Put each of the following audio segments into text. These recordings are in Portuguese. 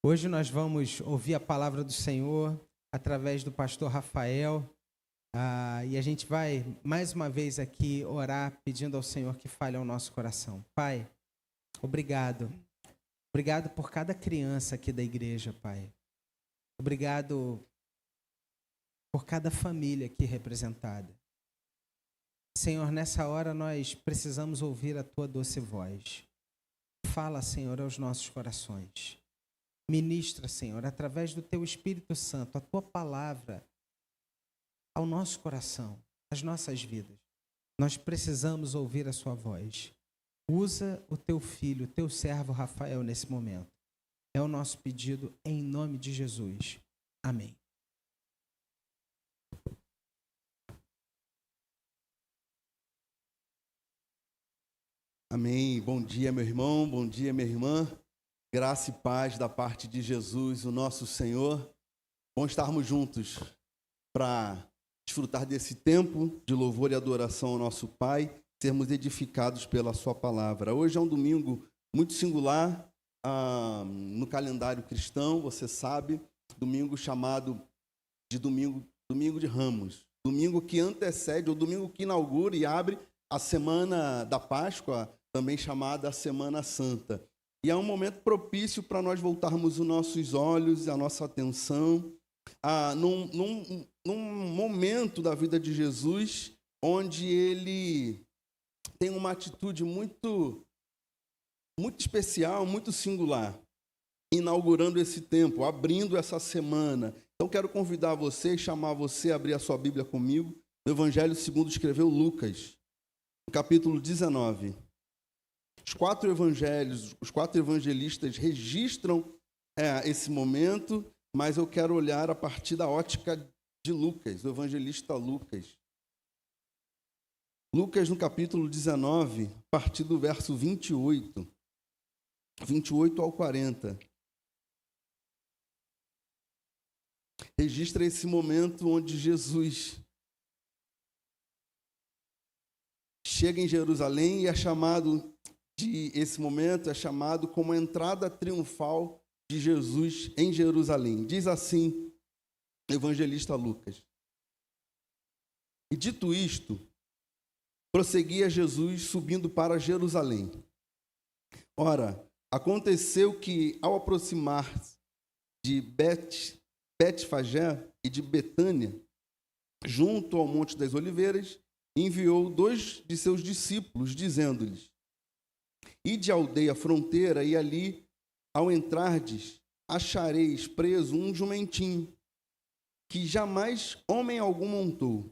Hoje nós vamos ouvir a palavra do Senhor através do pastor Rafael. E a gente vai mais uma vez aqui orar pedindo ao Senhor que fale ao nosso coração. Pai, obrigado. Obrigado por cada criança aqui da igreja, Pai. Obrigado por cada família aqui representada. Senhor, nessa hora nós precisamos ouvir a Tua doce voz. Fala, Senhor, aos nossos corações. Ministra, Senhor, através do Teu Espírito Santo, a Tua palavra ao nosso coração, às nossas vidas. Nós precisamos ouvir a Sua voz. Usa o Teu filho, o Teu servo Rafael nesse momento. É o nosso pedido em nome de Jesus. Amém. Amém. Bom dia, meu irmão. Bom dia, minha irmã. Graça e paz da parte de Jesus, o nosso Senhor. Bom estarmos juntos para desfrutar desse tempo de louvor e adoração ao nosso Pai, sermos edificados pela Sua palavra. Hoje é um domingo muito singular no calendário cristão, você sabe, domingo chamado de domingo de Ramos, domingo que antecede, ou domingo que inaugura e abre a semana da Páscoa, também chamada Semana Santa. E é um momento propício para nós voltarmos os nossos olhos, a nossa atenção, num momento da vida de Jesus, onde ele tem uma atitude muito especial, muito singular, inaugurando esse tempo, abrindo essa semana. Então, quero convidar você, chamar você a abrir a sua Bíblia comigo, no Evangelho segundo escreveu Lucas, no capítulo 19. Os quatro evangelistas registram esse momento, mas eu quero olhar a partir da ótica de Lucas, do evangelista Lucas. Lucas, no capítulo 19, a partir do verso 28 ao 40. Registra esse momento onde Jesus chega em Jerusalém e esse momento é chamado como a entrada triunfal de Jesus em Jerusalém. Diz assim o evangelista Lucas. E dito isto, prosseguia Jesus subindo para Jerusalém. Ora, aconteceu que, ao aproximar-se de Betfagé e de Betânia, junto ao Monte das Oliveiras, enviou 2 de seus discípulos, dizendo-lhes: Ide à aldeia fronteira, e ali, ao entrardes, achareis preso um jumentinho, que jamais homem algum montou.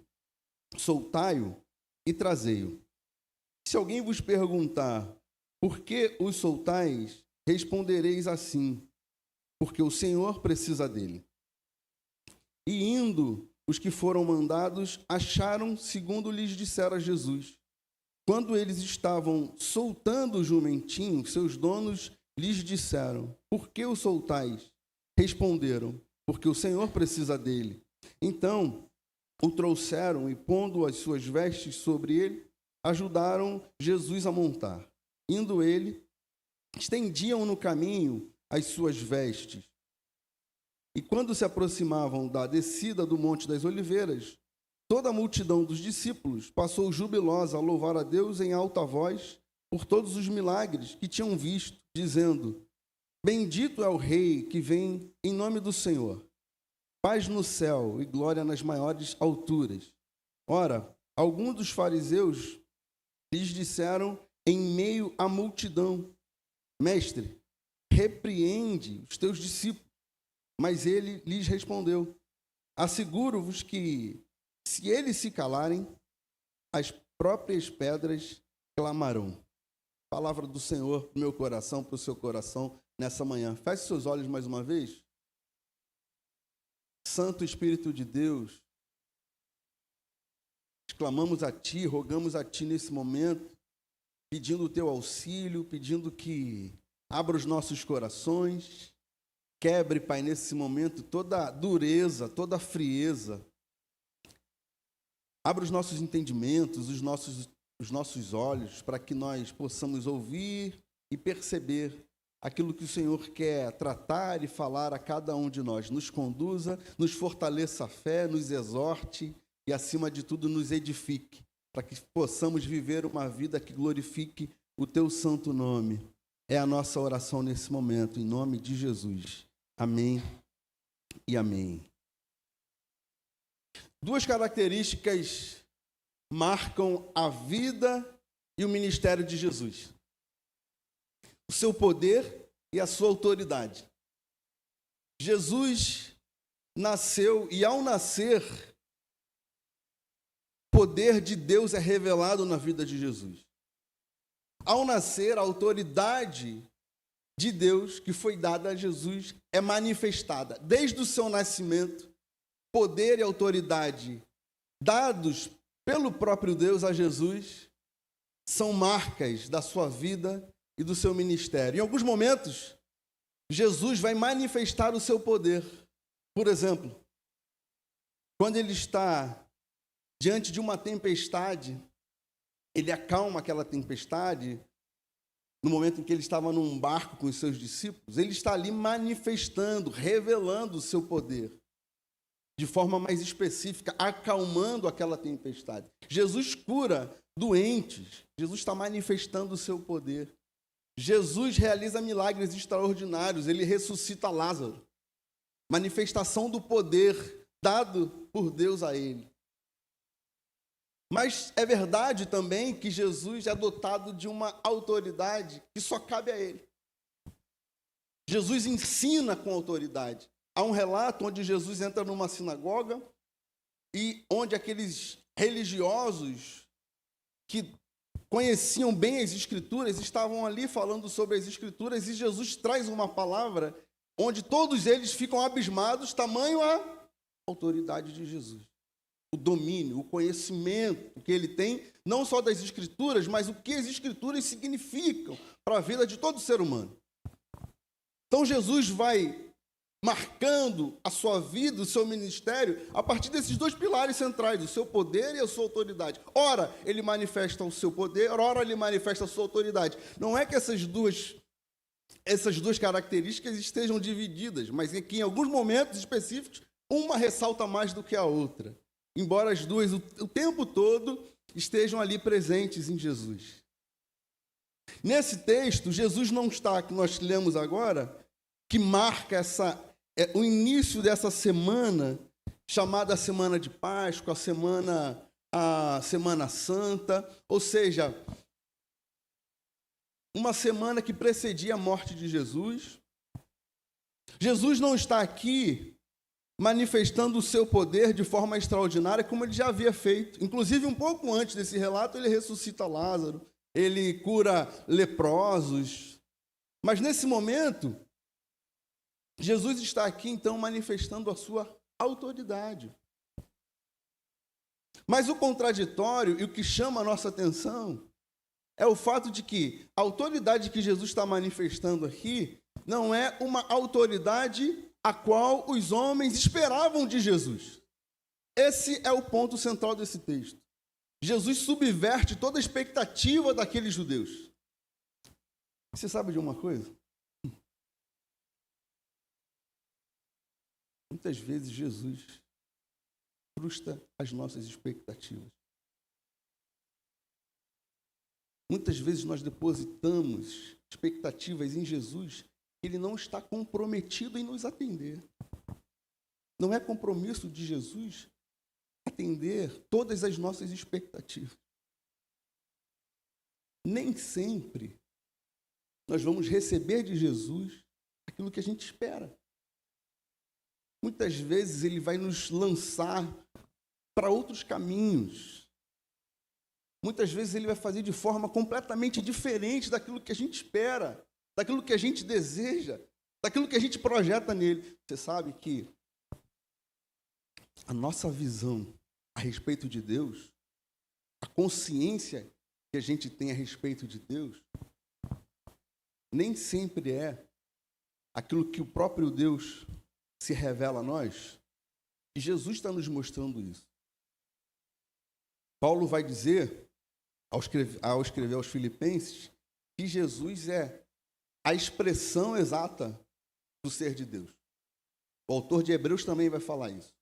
Soltai-o e trazei-o. Se alguém vos perguntar, por que os soltais, respondereis assim, porque o Senhor precisa dele. E indo, os que foram mandados acharam segundo lhes dissera Jesus. Quando eles estavam soltando o jumentinho, seus donos lhes disseram: Por que o soltais? Responderam: Porque o Senhor precisa dele. Então o trouxeram e, pondo as suas vestes sobre ele, ajudaram Jesus a montar. Indo ele, estendiam no caminho as suas vestes. E quando se aproximavam da descida do Monte das Oliveiras, toda a multidão dos discípulos passou jubilosa a louvar a Deus em alta voz por todos os milagres que tinham visto, dizendo: Bendito é o Rei que vem em nome do Senhor. Paz no céu e glória nas maiores alturas. Ora, alguns dos fariseus lhes disseram em meio à multidão: Mestre, repreende os teus discípulos. Mas ele lhes respondeu: Asseguro-vos que, se eles se calarem, as próprias pedras clamarão. Palavra do Senhor para o meu coração, para o seu coração nessa manhã. Feche seus olhos mais uma vez. Santo Espírito de Deus, clamamos a Ti, rogamos a Ti nesse momento, pedindo o Teu auxílio, pedindo que abra os nossos corações, quebre, Pai, nesse momento toda dureza, toda frieza. Abra os nossos entendimentos, os nossos olhos, para que nós possamos ouvir e perceber aquilo que o Senhor quer tratar e falar a cada um de nós. Nos conduza, nos fortaleça a fé, nos exorte e, acima de tudo, nos edifique, para que possamos viver uma vida que glorifique o Teu santo nome. É a nossa oração nesse momento, em nome de Jesus. Amém e amém. Duas características marcam a vida e o ministério de Jesus: o seu poder e a sua autoridade. Jesus nasceu e, ao nascer, o poder de Deus é revelado na vida de Jesus. Ao nascer, a autoridade de Deus que foi dada a Jesus é manifestada. Desde o seu nascimento, poder e autoridade dados pelo próprio Deus a Jesus são marcas da sua vida e do seu ministério. Em alguns momentos, Jesus vai manifestar o seu poder. Por exemplo, quando ele está diante de uma tempestade, ele acalma aquela tempestade. No momento em que ele estava num barco com os seus discípulos, ele está ali manifestando, revelando o seu poder, de forma mais específica, acalmando aquela tempestade. Jesus cura doentes, Jesus está manifestando o seu poder. Jesus realiza milagres extraordinários, ele ressuscita Lázaro, manifestação do poder dado por Deus a ele. Mas é verdade também que Jesus é dotado de uma autoridade que só cabe a ele. Jesus ensina com autoridade. Há um relato onde Jesus entra numa sinagoga e onde aqueles religiosos que conheciam bem as Escrituras estavam ali falando sobre as Escrituras, e Jesus traz uma palavra onde todos eles ficam abismados, tamanho a autoridade de Jesus. O domínio, o conhecimento que ele tem, não só das Escrituras, mas o que as Escrituras significam para a vida de todo ser humano. Então Jesus vai marcando a sua vida, o seu ministério, a partir desses dois pilares centrais, o seu poder e a sua autoridade. Ora, ele manifesta o seu poder, ora, ele manifesta a sua autoridade. Não é que essas duas características estejam divididas, mas é que em alguns momentos específicos, uma ressalta mais do que a outra. Embora as duas, o tempo todo, estejam ali presentes em Jesus. Nesse texto, Jesus não está, que nós lemos agora, que marca o início dessa semana, chamada Semana de Páscoa, a Semana Santa, ou seja, uma semana que precedia a morte de Jesus. Jesus não está aqui manifestando o seu poder de forma extraordinária, como ele já havia feito. Inclusive, um pouco antes desse relato, ele ressuscita Lázaro, ele cura leprosos. Mas, nesse momento, Jesus está aqui, então, manifestando a sua autoridade. Mas o contraditório e o que chama a nossa atenção é o fato de que a autoridade que Jesus está manifestando aqui não é uma autoridade a qual os homens esperavam de Jesus. Esse é o ponto central desse texto. Jesus subverte toda a expectativa daqueles judeus. Você sabe de uma coisa? Muitas vezes Jesus frustra as nossas expectativas. Muitas vezes nós depositamos expectativas em Jesus que ele não está comprometido em nos atender. Não é compromisso de Jesus atender todas as nossas expectativas. Nem sempre nós vamos receber de Jesus aquilo que a gente espera. Muitas vezes ele vai nos lançar para outros caminhos. Muitas vezes ele vai fazer de forma completamente diferente daquilo que a gente espera, daquilo que a gente deseja, daquilo que a gente projeta nele. Você sabe que a nossa visão a respeito de Deus, a consciência que a gente tem a respeito de Deus, nem sempre é aquilo que o próprio Deus se revela a nós. E Jesus está nos mostrando isso. Paulo vai dizer, ao escrever aos Filipenses, que Jesus é a expressão exata do ser de Deus. O autor de Hebreus também vai falar isso.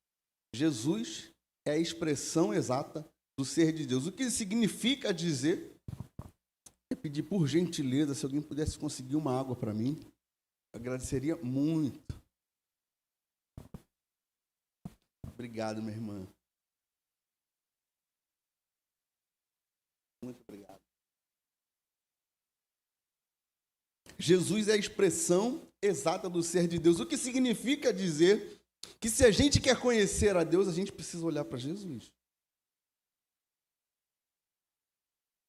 Jesus é a expressão exata do ser de Deus. O que significa dizer? Eu pedi por gentileza, se alguém pudesse conseguir uma água para mim, eu agradeceria muito. Obrigado, minha irmã. Muito obrigado. Jesus é a expressão exata do ser de Deus. O que significa dizer que se a gente quer conhecer a Deus, a gente precisa olhar para Jesus.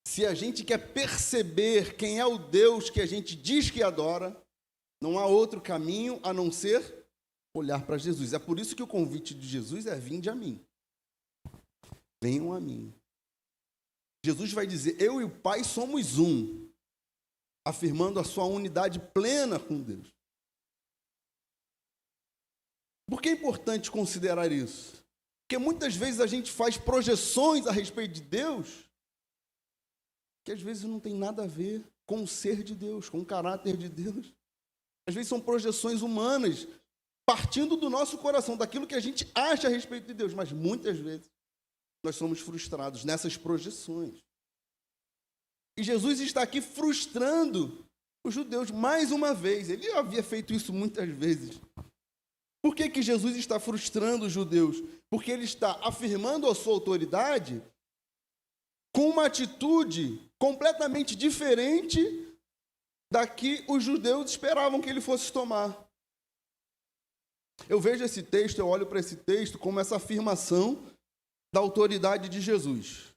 Se a gente quer perceber quem é o Deus que a gente diz que adora, não há outro caminho a não ser olhar para Jesus. É por isso que o convite de Jesus é: vinde a mim. Venham a mim. Jesus vai dizer: eu e o Pai somos um, afirmando a sua unidade plena com Deus. Por que é importante considerar isso? Porque muitas vezes a gente faz projeções a respeito de Deus que às vezes não tem nada a ver com o ser de Deus, com o caráter de Deus. Às vezes são projeções humanas, partindo do nosso coração, daquilo que a gente acha a respeito de Deus, mas muitas vezes nós somos frustrados nessas projeções. E Jesus está aqui frustrando os judeus mais uma vez. Ele havia feito isso muitas vezes. Por que Jesus está frustrando os judeus? Porque ele está afirmando a sua autoridade com uma atitude completamente diferente da que os judeus esperavam que ele fosse tomar. Eu vejo esse texto, eu olho para esse texto como essa afirmação da autoridade de Jesus.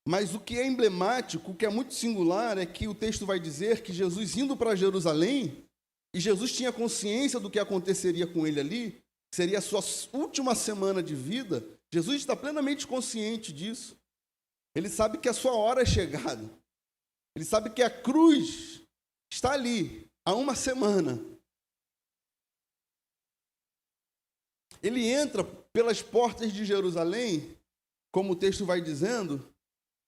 Mas o que é emblemático, o que é muito singular, é que o texto vai dizer que Jesus indo para Jerusalém, e Jesus tinha consciência do que aconteceria com ele ali, seria a sua última semana de vida. Jesus está plenamente consciente disso. Ele sabe que a sua hora é chegada. Ele sabe que a cruz está ali, há uma semana. Ele entra pelas portas de Jerusalém, como o texto vai dizendo,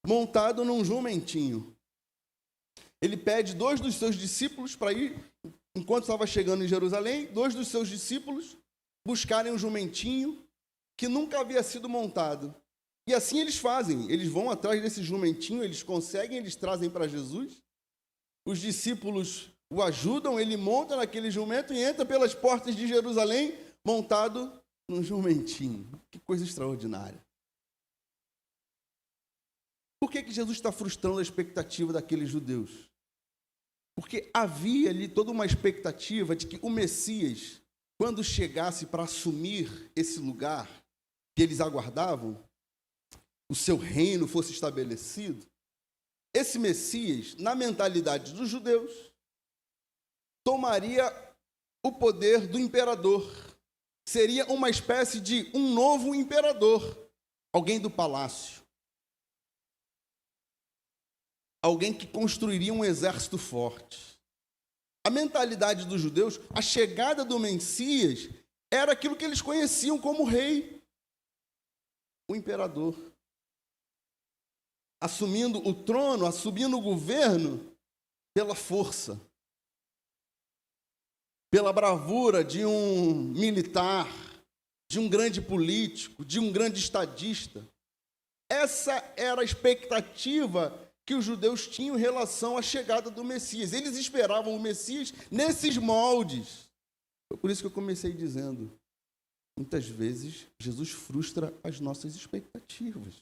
montado num jumentinho. Ele pede 2 dos seus discípulos para ir, enquanto estava chegando em Jerusalém, 2 dos seus discípulos buscarem um jumentinho que nunca havia sido montado. E assim eles fazem, eles vão atrás desse jumentinho, eles conseguem, eles trazem para Jesus. Os discípulos o ajudam, ele monta naquele jumento e entra pelas portas de Jerusalém montado num jumentinho. Que coisa extraordinária. Por que Jesus está frustrando a expectativa daqueles judeus? Porque havia ali toda uma expectativa de que o Messias, quando chegasse para assumir esse lugar que eles aguardavam, o seu reino fosse estabelecido, esse Messias, na mentalidade dos judeus, tomaria o poder do imperador. Seria uma espécie de um novo imperador, alguém do palácio. Alguém que construiria um exército forte. A mentalidade dos judeus, a chegada do Messias, era aquilo que eles conheciam como rei, o imperador. Assumindo o trono, assumindo o governo pela força, pela bravura de um militar, de um grande político, de um grande estadista. Essa era a expectativa que os judeus tinham em relação à chegada do Messias. Eles esperavam o Messias nesses moldes. Foi por isso que eu comecei dizendo, muitas vezes Jesus frustra as nossas expectativas.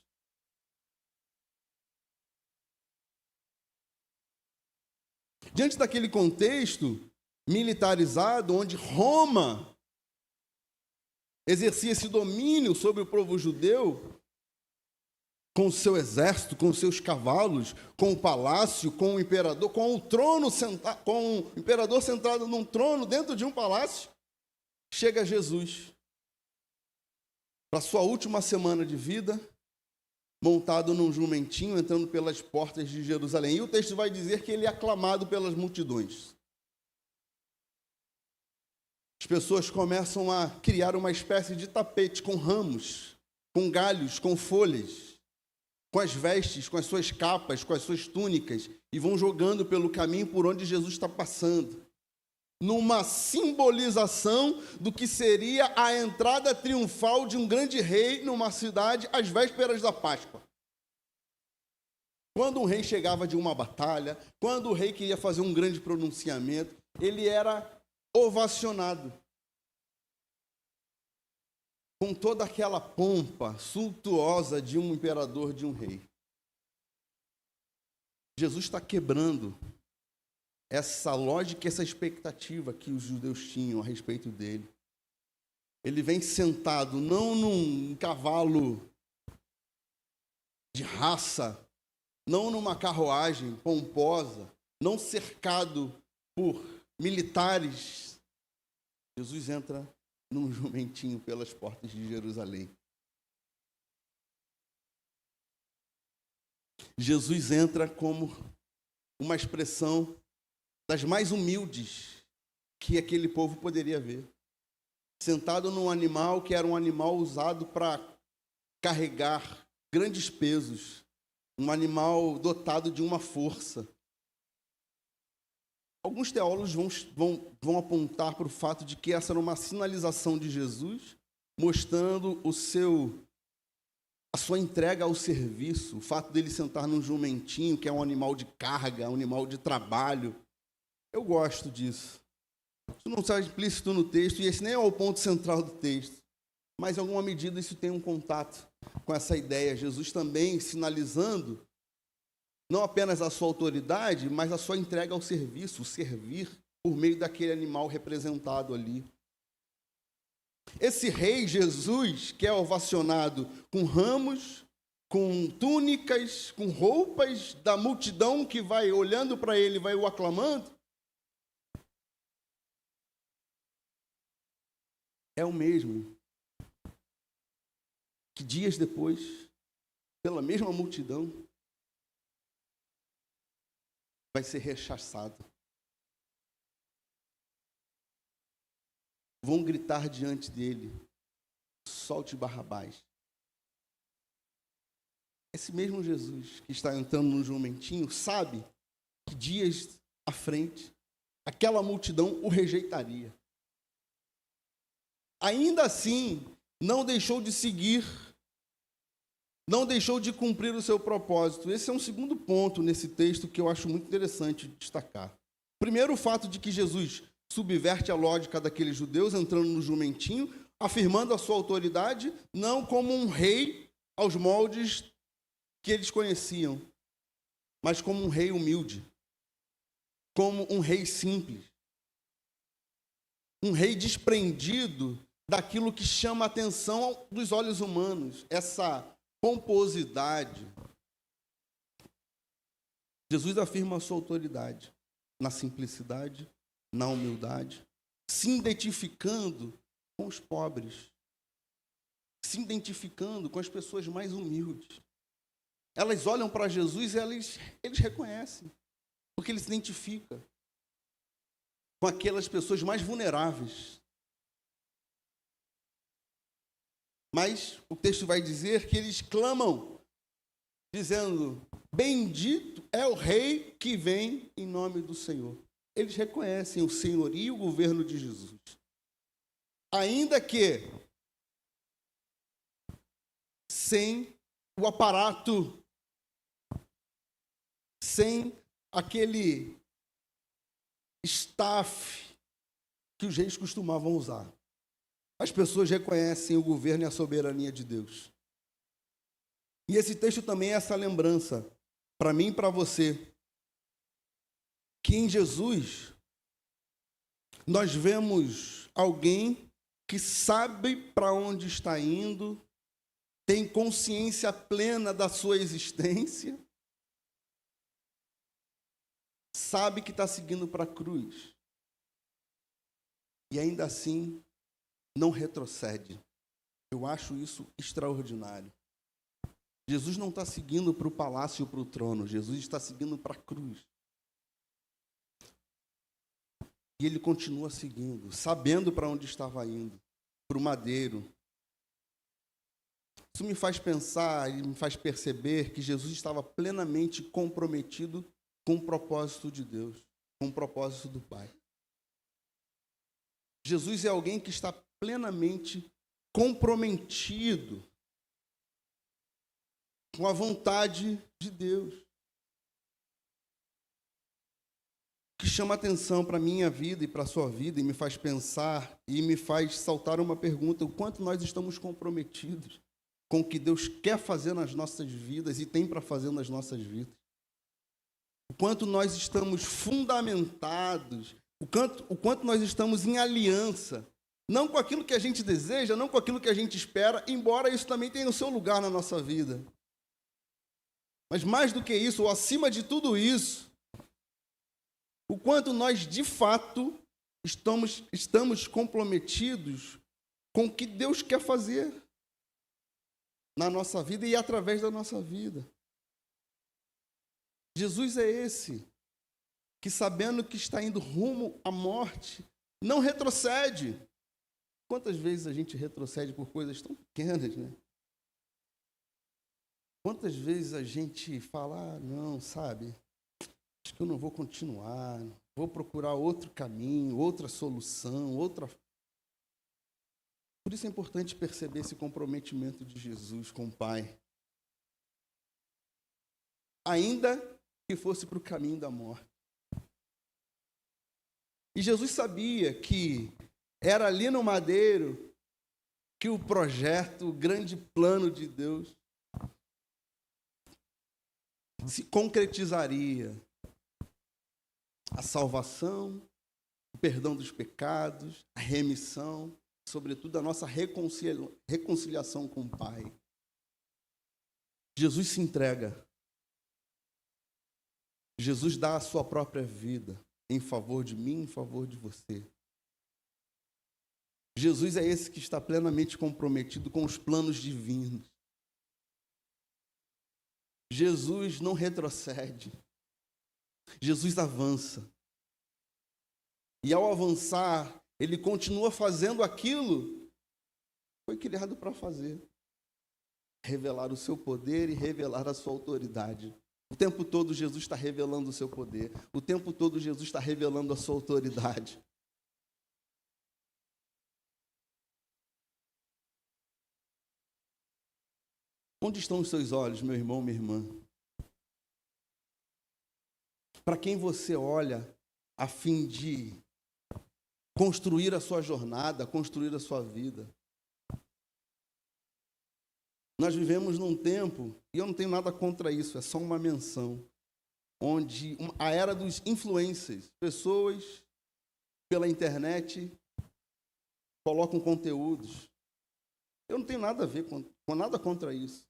Diante daquele contexto militarizado, onde Roma exercia esse domínio sobre o povo judeu, com o seu exército, com os seus cavalos, com o palácio, com o imperador, com o trono sentado, com o imperador sentado num trono dentro de um palácio, chega Jesus para sua última semana de vida, montado num jumentinho, entrando pelas portas de Jerusalém. E o texto vai dizer que ele é aclamado pelas multidões. As pessoas começam a criar uma espécie de tapete com ramos, com galhos, com folhas. com as vestes, com as suas capas, com as suas túnicas, e vão jogando pelo caminho por onde Jesus está passando, numa simbolização do que seria a entrada triunfal de um grande rei numa cidade às vésperas da Páscoa. Quando um rei chegava de uma batalha, quando o rei queria fazer um grande pronunciamento, ele era ovacionado, com toda aquela pompa suntuosa de um imperador, de um rei. Jesus está quebrando essa lógica, essa expectativa que os judeus tinham a respeito dele. Ele vem sentado não num cavalo de raça, não numa carruagem pomposa, não cercado por militares. Jesus entra num jumentinho pelas portas de Jerusalém. Jesus entra como uma expressão das mais humildes que aquele povo poderia ver. Sentado num animal que era um animal usado para carregar grandes pesos, um animal dotado de uma força. Alguns teólogos vão apontar para o fato de que essa era uma sinalização de Jesus, mostrando a sua entrega ao serviço, o fato dele sentar num jumentinho, que é um animal de carga, um animal de trabalho. Eu gosto disso. Isso não está implícito no texto, e esse nem é o ponto central do texto, mas em alguma medida isso tem um contato com essa ideia. Jesus também sinalizando não apenas a sua autoridade, mas a sua entrega ao serviço, o servir por meio daquele animal representado ali. Esse rei Jesus, que é ovacionado com ramos, com túnicas, com roupas da multidão que vai olhando para ele, vai o aclamando, é o mesmo que dias depois, pela mesma multidão, vai ser rechaçado. Vão gritar diante dele: solte Barrabás. Esse mesmo Jesus que está entrando no jumentinho sabe que dias à frente aquela multidão o rejeitaria. Ainda assim, não deixou de seguir, não deixou de cumprir o seu propósito. Esse é um segundo ponto nesse texto que eu acho muito interessante destacar. Primeiro, o fato de que Jesus subverte a lógica daqueles judeus, entrando no jumentinho, afirmando a sua autoridade, não como um rei aos moldes que eles conheciam, mas como um rei humilde, como um rei simples, um rei desprendido daquilo que chama a atenção dos olhos humanos, essa pomposidade. Jesus afirma a sua autoridade na simplicidade, na humildade, se identificando com os pobres, se identificando com as pessoas mais humildes. Elas olham para Jesus e eles reconhecem, porque ele se identifica com aquelas pessoas mais vulneráveis. Mas o texto vai dizer que eles clamam, dizendo: bendito é o rei que vem em nome do Senhor. Eles reconhecem o senhorio e o governo de Jesus. Ainda que sem o aparato, sem aquele staff que os reis costumavam usar. As pessoas reconhecem o governo e a soberania de Deus. E esse texto também é essa lembrança, para mim e para você, que em Jesus nós vemos alguém que sabe para onde está indo, tem consciência plena da sua existência, sabe que está seguindo para a cruz, e ainda assim não retrocede. Eu acho isso extraordinário. Jesus não está seguindo para o palácio, para o trono. Jesus está seguindo para a cruz. E ele continua seguindo, sabendo para onde estava indo, para o madeiro. Isso me faz pensar e me faz perceber que Jesus estava plenamente comprometido com o propósito de Deus, com o propósito do Pai. Jesus é alguém que está plenamente comprometido com a vontade de Deus. O que chama atenção para a minha vida e para a sua vida e me faz pensar e me faz saltar uma pergunta: o quanto nós estamos comprometidos com o que Deus quer fazer nas nossas vidas e tem para fazer nas nossas vidas? O quanto nós estamos fundamentados, o quanto nós estamos em aliança, não com aquilo que a gente deseja, não com aquilo que a gente espera, embora isso também tenha o seu lugar na nossa vida. Mas mais do que isso, ou acima de tudo isso, o quanto nós, de fato, estamos comprometidos com o que Deus quer fazer na nossa vida e através da nossa vida. Jesus é esse que, sabendo que está indo rumo à morte, não retrocede. Quantas vezes a gente retrocede por coisas tão pequenas, né? Quantas vezes a gente fala, não, sabe, acho que eu não vou continuar, vou procurar outro caminho, outra solução, outra... Por isso é importante perceber esse comprometimento de Jesus com o Pai. Ainda que fosse para o caminho da morte. E Jesus sabia que era ali no madeiro que o projeto, o grande plano de Deus se concretizaria. A salvação, o perdão dos pecados, a remissão, sobretudo a nossa reconciliação com o Pai. Jesus se entrega. Jesus dá a sua própria vida em favor de mim, em favor de você. Jesus é esse que está plenamente comprometido com os planos divinos. Jesus não retrocede. Jesus avança. E ao avançar, ele continua fazendo aquilo que foi criado para fazer. Revelar o seu poder e revelar a sua autoridade. O tempo todo Jesus está revelando o seu poder. O tempo todo Jesus está revelando a sua autoridade. Onde estão os seus olhos, meu irmão, minha irmã? Para quem você olha a fim de construir a sua jornada, construir a sua vida? Nós vivemos num tempo, e eu não tenho nada contra isso, é só uma menção, onde a era dos influencers, pessoas pela internet colocam conteúdos. Eu não tenho nada a ver com nada contra isso.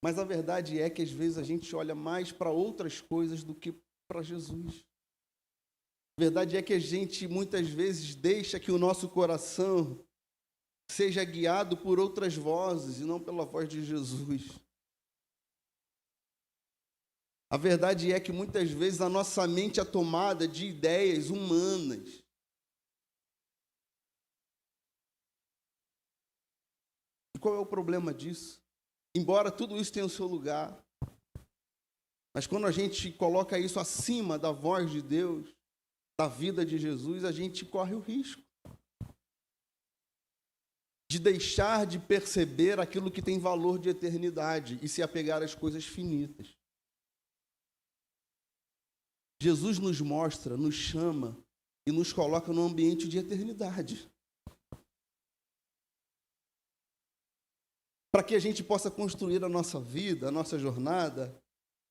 Mas a verdade é que às vezes a gente olha mais para outras coisas do que para Jesus. A verdade é que a gente muitas vezes deixa que o nosso coração seja guiado por outras vozes e não pela voz de Jesus. A verdade é que muitas vezes a nossa mente é tomada de ideias humanas. E qual é o problema disso? Embora tudo isso tenha o seu lugar, mas quando a gente coloca isso acima da voz de Deus, da vida de Jesus, a gente corre o risco de deixar de perceber aquilo que tem valor de eternidade e se apegar às coisas finitas. Jesus nos mostra, nos chama e nos coloca num ambiente de eternidade. Para que a gente possa construir a nossa vida, a nossa jornada,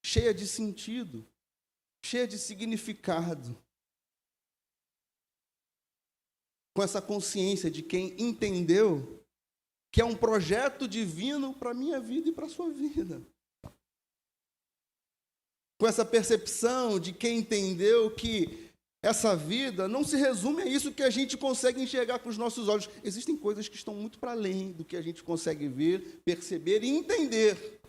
cheia de sentido, cheia de significado. Com essa consciência de quem entendeu que é um projeto divino para a minha vida e para a sua vida. Com essa percepção de quem entendeu que essa vida não se resume a isso que a gente consegue enxergar com os nossos olhos. Existem coisas que estão muito para além do que a gente consegue ver, perceber e entender.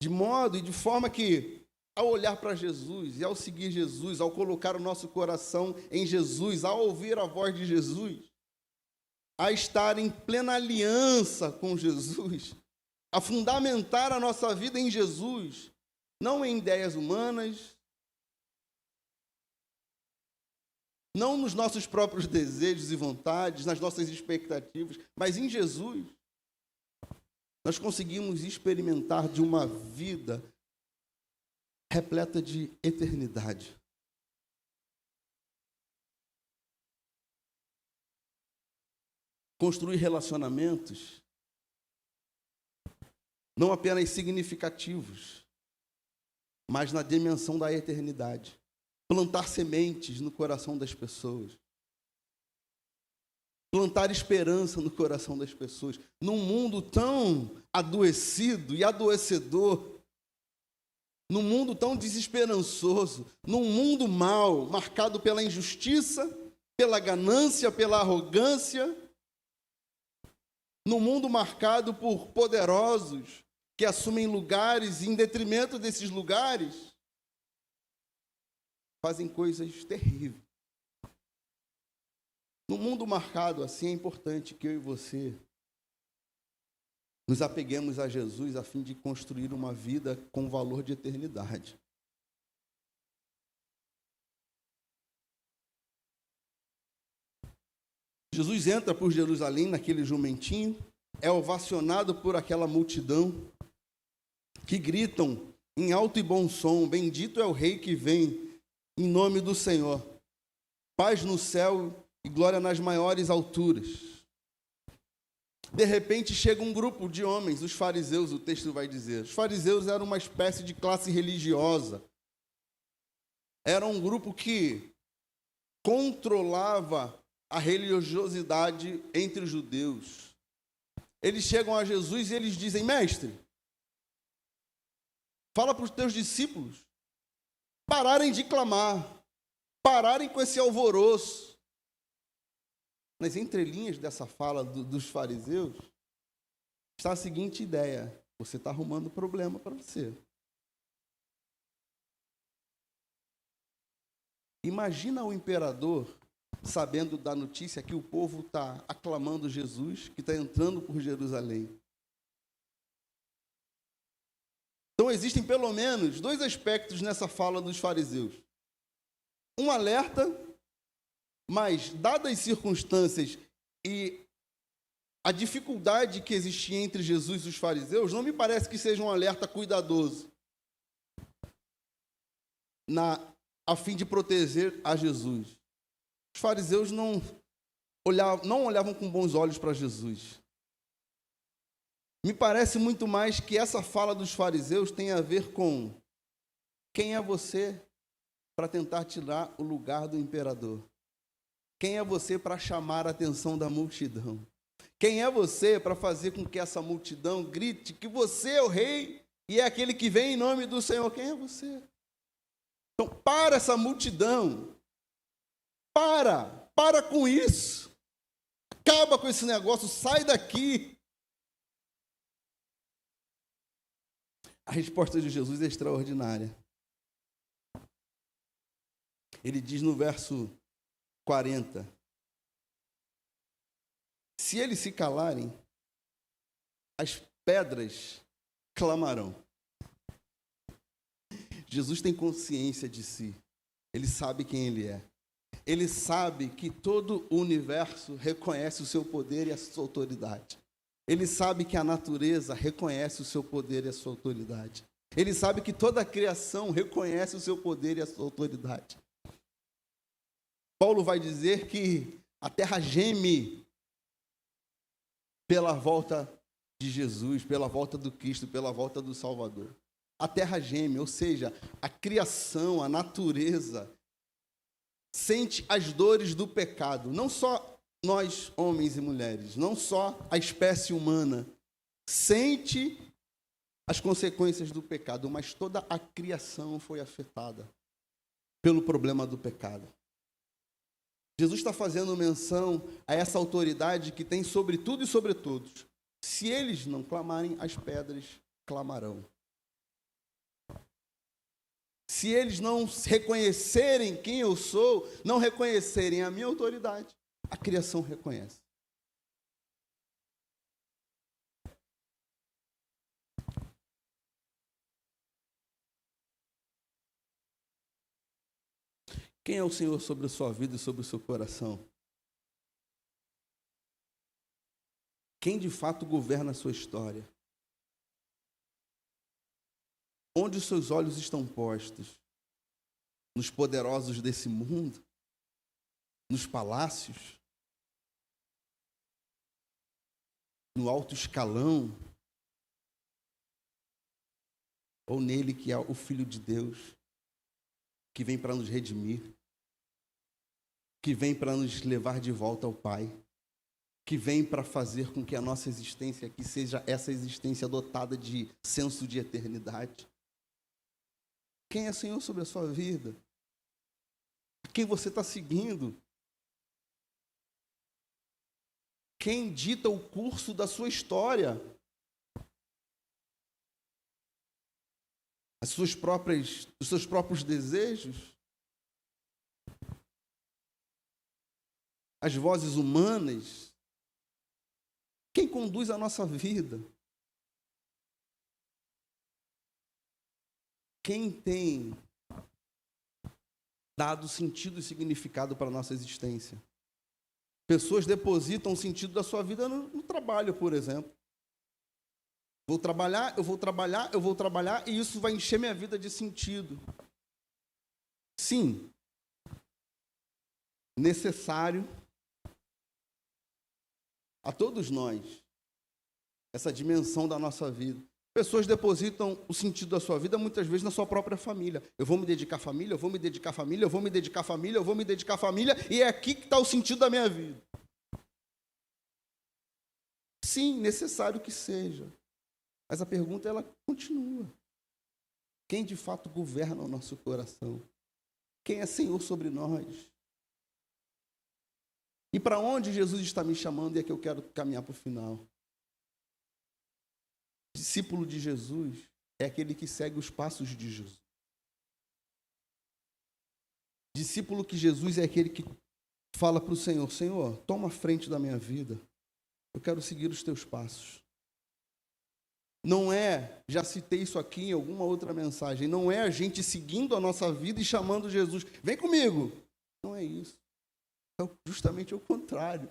De modo e de forma que ao olhar para Jesus e ao seguir Jesus, ao colocar o nosso coração em Jesus, ao ouvir a voz de Jesus, a estar em plena aliança com Jesus, a fundamentar a nossa vida em Jesus, não em ideias humanas, não nos nossos próprios desejos e vontades, nas nossas expectativas, mas em Jesus, nós conseguimos experimentar de uma vida repleta de eternidade. Construir relacionamentos não apenas significativos, mas na dimensão da eternidade. Plantar sementes no coração das pessoas. Plantar esperança no coração das pessoas. Num mundo tão adoecido e adoecedor, num mundo tão desesperançoso, num mundo mau, marcado pela injustiça, pela ganância, pela arrogância, num mundo marcado por poderosos que assumem lugares e, em detrimento desses lugares, fazem coisas terríveis. Num mundo marcado assim, é importante que eu e você nos apeguemos a Jesus a fim de construir uma vida com valor de eternidade. Jesus entra por Jerusalém naquele jumentinho, é ovacionado por aquela multidão que gritam em alto e bom som: bendito é o Rei que vem em nome do Senhor. Paz no céu e glória nas maiores alturas. De repente chega um grupo de homens, os fariseus, o texto vai dizer. Os fariseus eram uma espécie de classe religiosa. Era um grupo que controlava a religiosidade entre os judeus. Eles chegam a Jesus e eles dizem: mestre, fala para os teus discípulos pararem de clamar, pararem com esse alvoroço. Nas entrelinhas dessa fala dos fariseus, está a seguinte ideia: você está arrumando problema para você. Imagina o imperador sabendo da notícia que o povo está aclamando Jesus, que está entrando por Jerusalém. Então existem pelo menos dois aspectos nessa fala dos fariseus. Um alerta, mas dadas as circunstâncias e a dificuldade que existia entre Jesus e os fariseus, não me parece que seja um alerta cuidadoso a fim de proteger a Jesus. Os fariseus não olhavam com bons olhos para Jesus. Me parece muito mais que essa fala dos fariseus tem a ver com: quem é você para tentar tirar o lugar do imperador? Quem é você para chamar a atenção da multidão? Quem é você para fazer com que essa multidão grite que você é o rei e é aquele que vem em nome do Senhor? Quem é você? Então, para essa multidão. Para com isso. Acaba com esse negócio, sai daqui. A resposta de Jesus é extraordinária. Ele diz no verso 40: se eles se calarem, as pedras clamarão. Jesus tem consciência de si. Ele sabe quem ele é. Ele sabe que todo o universo reconhece o seu poder e a sua autoridade. Ele sabe que a natureza reconhece o seu poder e a sua autoridade. Ele sabe que toda a criação reconhece o seu poder e a sua autoridade. Paulo vai dizer que a terra geme pela volta de Jesus, pela volta do Cristo, pela volta do Salvador. A terra geme, ou seja, a criação, a natureza, sente as dores do pecado. Não só nós, homens e mulheres, não só a espécie humana, sente as consequências do pecado, mas toda a criação foi afetada pelo problema do pecado. Jesus está fazendo menção a essa autoridade que tem sobre tudo e sobre todos. Se eles não clamarem, as pedras clamarão. se eles não reconhecerem quem eu sou, não reconhecerem a minha autoridade, a criação reconhece. Quem é o Senhor sobre a sua vida e sobre o seu coração? Quem de fato governa a sua história? Onde os seus olhos estão postos? Nos poderosos desse mundo? Nos palácios? No alto escalão? Ou nele que é o Filho de Deus, que vem para nos redimir, que vem para nos levar de volta ao Pai, que vem para fazer com que a nossa existência aqui seja essa existência dotada de senso de eternidade? Quem é Senhor sobre a sua vida? Quem você está seguindo? Quem dita o curso da sua história? Os seus próprios desejos? As vozes humanas? Quem conduz a nossa vida? Quem tem dado sentido e significado para a nossa existência? Pessoas depositam o sentido da sua vida no trabalho, por exemplo. Vou trabalhar, eu vou trabalhar, eu vou trabalhar, e isso vai encher minha vida de sentido. Sim, necessário a todos nós essa dimensão da nossa vida. Pessoas depositam o sentido da sua vida muitas vezes na sua própria família. Eu vou me dedicar à família, eu vou me dedicar à família, eu vou me dedicar à família, eu vou me dedicar à família, e é aqui que está o sentido da minha vida. Sim, necessário que seja. Mas a pergunta, ela continua. Quem de fato governa o nosso coração? Quem é Senhor sobre nós? E para onde Jesus está me chamando, e é que eu quero caminhar para o final. Discípulo de Jesus é aquele que segue os passos de Jesus. Discípulo que Jesus é aquele que fala para o Senhor: Senhor, toma a frente da minha vida. Eu quero seguir os teus passos. Não é, já citei isso aqui em alguma outra mensagem, não é a gente seguindo a nossa vida e chamando Jesus: vem comigo. Não é isso. É justamente o contrário.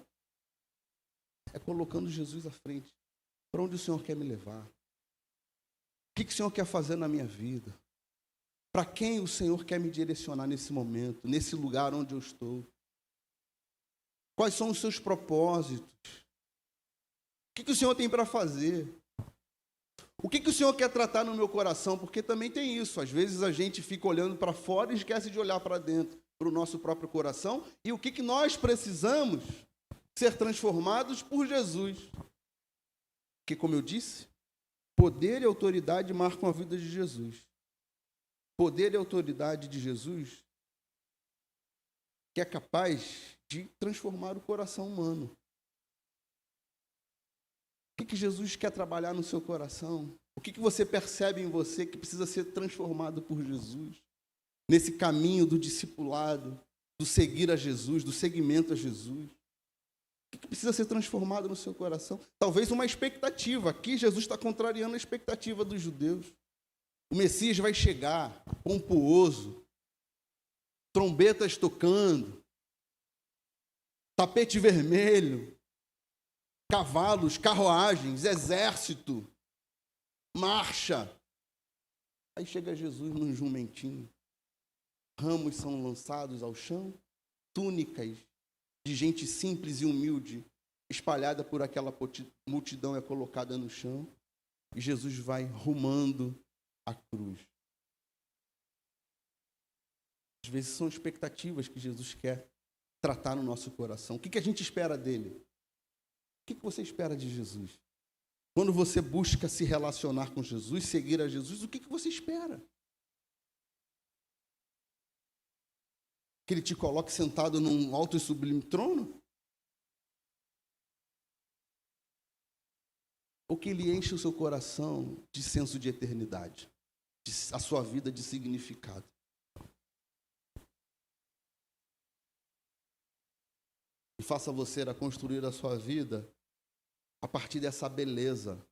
É colocando Jesus à frente. Para onde o Senhor quer me levar? O que o Senhor quer fazer na minha vida? Para quem o Senhor quer me direcionar nesse momento, nesse lugar onde eu estou? Quais são os seus propósitos? O que o Senhor tem para fazer? O que o Senhor quer tratar no meu coração? Porque também tem isso. Às vezes a gente fica olhando para fora e esquece de olhar para dentro, para o nosso próprio coração. E o que nós precisamos ser transformados por Jesus. Porque, como eu disse, poder e autoridade marcam a vida de Jesus. Poder e autoridade de Jesus que é capaz de transformar o coração humano. O que Jesus quer trabalhar no seu coração? O que você percebe em você que precisa ser transformado por Jesus? Nesse caminho do discipulado, do seguir a Jesus, do seguimento a Jesus. O que precisa ser transformado no seu coração? Talvez uma expectativa. Aqui Jesus está contrariando a expectativa dos judeus. O Messias vai chegar, pomposo, trombetas tocando, tapete vermelho, cavalos, carruagens, exército, marcha. Aí chega Jesus num jumentinho. Ramos são lançados ao chão, túnicas de gente simples e humilde, espalhada por aquela multidão, é colocada no chão, e Jesus vai rumando a cruz. Às vezes são expectativas que Jesus quer tratar no nosso coração. O que a gente espera dele? O que você espera de Jesus? Quando você busca se relacionar com Jesus, seguir a Jesus, o que você espera? Que ele te coloque sentado num alto e sublime trono? Ou que ele enche o seu coração de senso de eternidade, a sua vida de significado? faça você a construir a sua vida a partir dessa beleza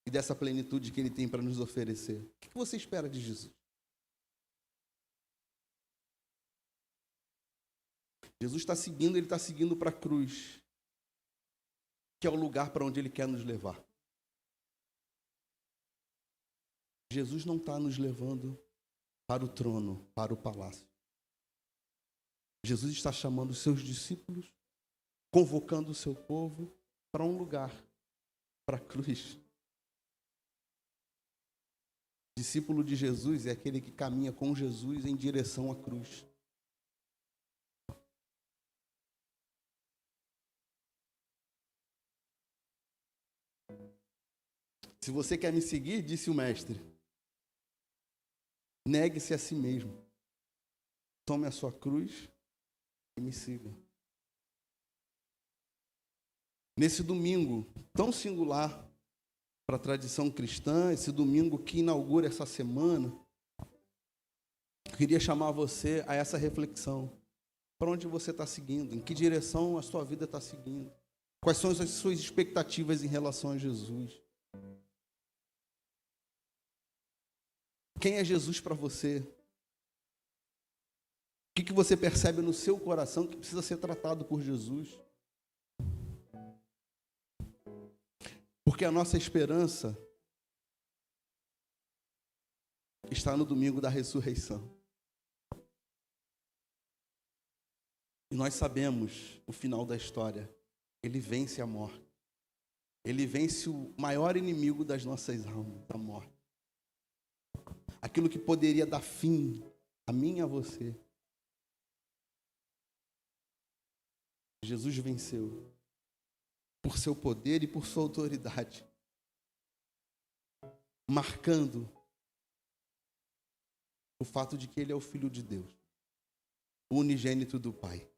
e dessa plenitude que Ele tem para nos oferecer. O que você espera de Jesus? Jesus está seguindo, Ele está seguindo para a cruz, que é o lugar para onde Ele quer nos levar. Jesus não está nos levando para o trono, para o palácio. Jesus está chamando os seus discípulos, convocando o seu povo para um lugar, para a cruz. Discípulo de Jesus é aquele que caminha com Jesus em direção à cruz. Se você quer me seguir, disse o mestre, negue-se a si mesmo. Tome a sua cruz e me siga. Nesse domingo tão singular para a tradição cristã, esse domingo que inaugura essa semana, eu queria chamar você a essa reflexão. Para onde você está seguindo? Em que direção a sua vida está seguindo? Quais são as suas expectativas em relação a Jesus? Quem é Jesus para você? O que você percebe no seu coração que precisa ser tratado por Jesus? Porque a nossa esperança está no domingo da ressurreição. E nós sabemos o final da história. Ele vence a morte. Ele vence o maior inimigo das nossas almas, a morte. Aquilo que poderia dar fim a mim e a você. Jesus venceu por seu poder e por sua autoridade, marcando o fato de que Ele é o Filho de Deus, o unigênito do Pai.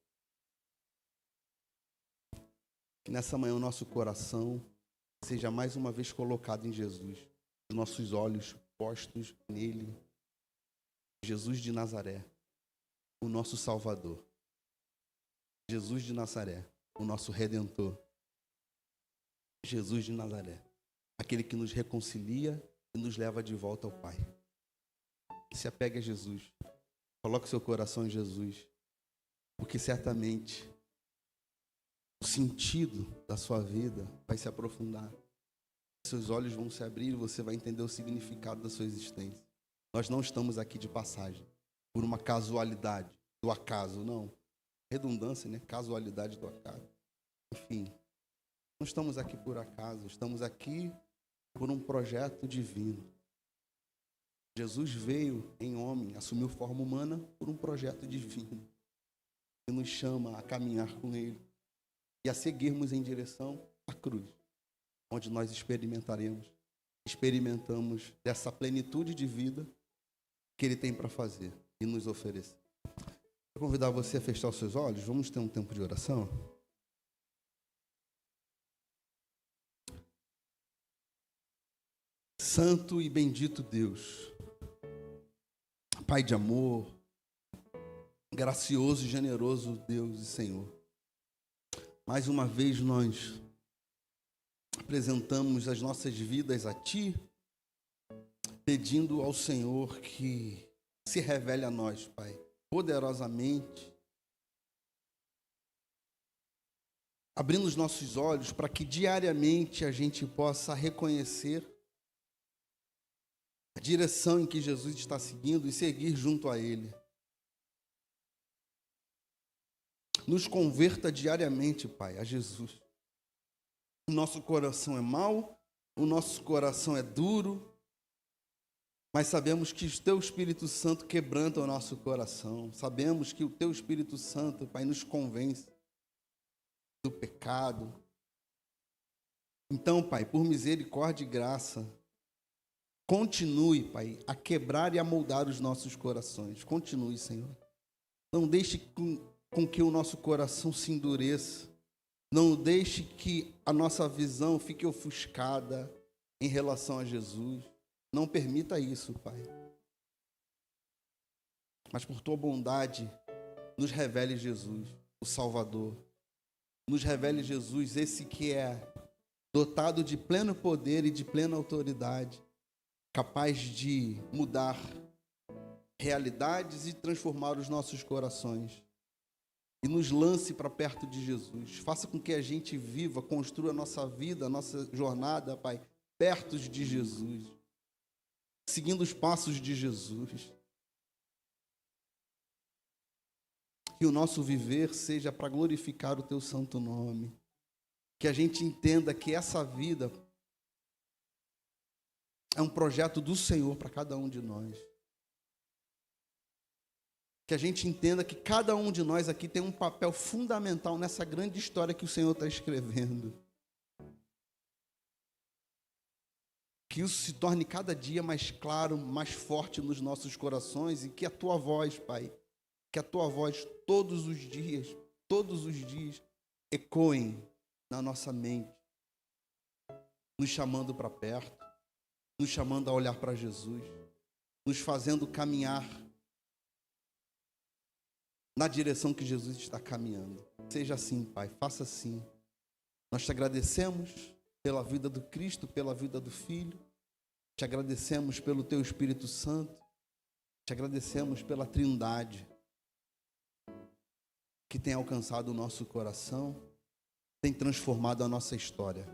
Que nessa manhã o nosso coração seja mais uma vez colocado em Jesus, os nossos olhos postos nele, Jesus de Nazaré, o nosso Salvador. Jesus de Nazaré, o nosso Redentor. Jesus de Nazaré, aquele que nos reconcilia e nos leva de volta ao Pai. Se apegue a Jesus, coloque seu coração em Jesus, porque certamente o sentido da sua vida vai se aprofundar. Seus olhos vão se abrir e você vai entender o significado da sua existência. Nós não estamos aqui de passagem, por uma casualidade, do acaso, não. Redundância, né? Casualidade do acaso. Enfim, não estamos aqui por acaso, estamos aqui por um projeto divino. Jesus veio em homem, assumiu forma humana por um projeto divino, que nos chama a caminhar com Ele e a seguirmos em direção à cruz, onde nós experimentamos dessa plenitude de vida que Ele tem para fazer e nos oferecer. Vou convidar você a fechar os seus olhos, vamos ter um tempo de oração. Santo e bendito Deus, Pai de amor, gracioso e generoso Deus e Senhor, mais uma vez nós apresentamos as nossas vidas a Ti, pedindo ao Senhor que se revele a nós, Pai, poderosamente, abrindo os nossos olhos para que diariamente a gente possa reconhecer a direção em que Jesus está seguindo e seguir junto a Ele. Nos converta diariamente, Pai, a Jesus. O nosso coração é mau, o nosso coração é duro, mas sabemos que o Teu Espírito Santo quebranta o nosso coração. Sabemos que o Teu Espírito Santo, Pai, nos convence do pecado. Então, Pai, por misericórdia e graça, continue, Pai, a quebrar e a moldar os nossos corações. Continue, Senhor. Não deixe com que o nosso coração se endureça. Não deixe que a nossa visão fique ofuscada em relação a Jesus. Não permita isso, Pai. Mas por Tua bondade, nos revele Jesus, o Salvador. nos revele Jesus, esse que é dotado de pleno poder e de plena autoridade, capaz de mudar realidades e transformar os nossos corações. E nos lance para perto de Jesus. Faça com que a gente viva, construa a nossa vida, a nossa jornada, Pai, perto de Jesus, seguindo os passos de Jesus. Que o nosso viver seja para glorificar o Teu santo nome. Que a gente entenda que essa vida é um projeto do Senhor para cada um de nós. Que a gente entenda que cada um de nós aqui tem um papel fundamental nessa grande história que o Senhor está escrevendo. Que isso se torne cada dia mais claro, mais forte nos nossos corações, e que a Tua voz, Pai, que a Tua voz todos os dias, ecoem na nossa mente, nos chamando para perto, nos chamando a olhar para Jesus, nos fazendo caminhar na direção que Jesus está caminhando. Seja assim, Pai, faça assim. Nós te agradecemos pela vida do Cristo, pela vida do Filho, te agradecemos pelo Teu Espírito Santo, te agradecemos pela Trindade, que tem alcançado o nosso coração, tem transformado a nossa história.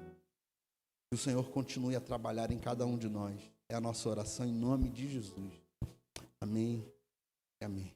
Que o Senhor continue a trabalhar em cada um de nós. É a nossa oração em nome de Jesus. Amém e amém.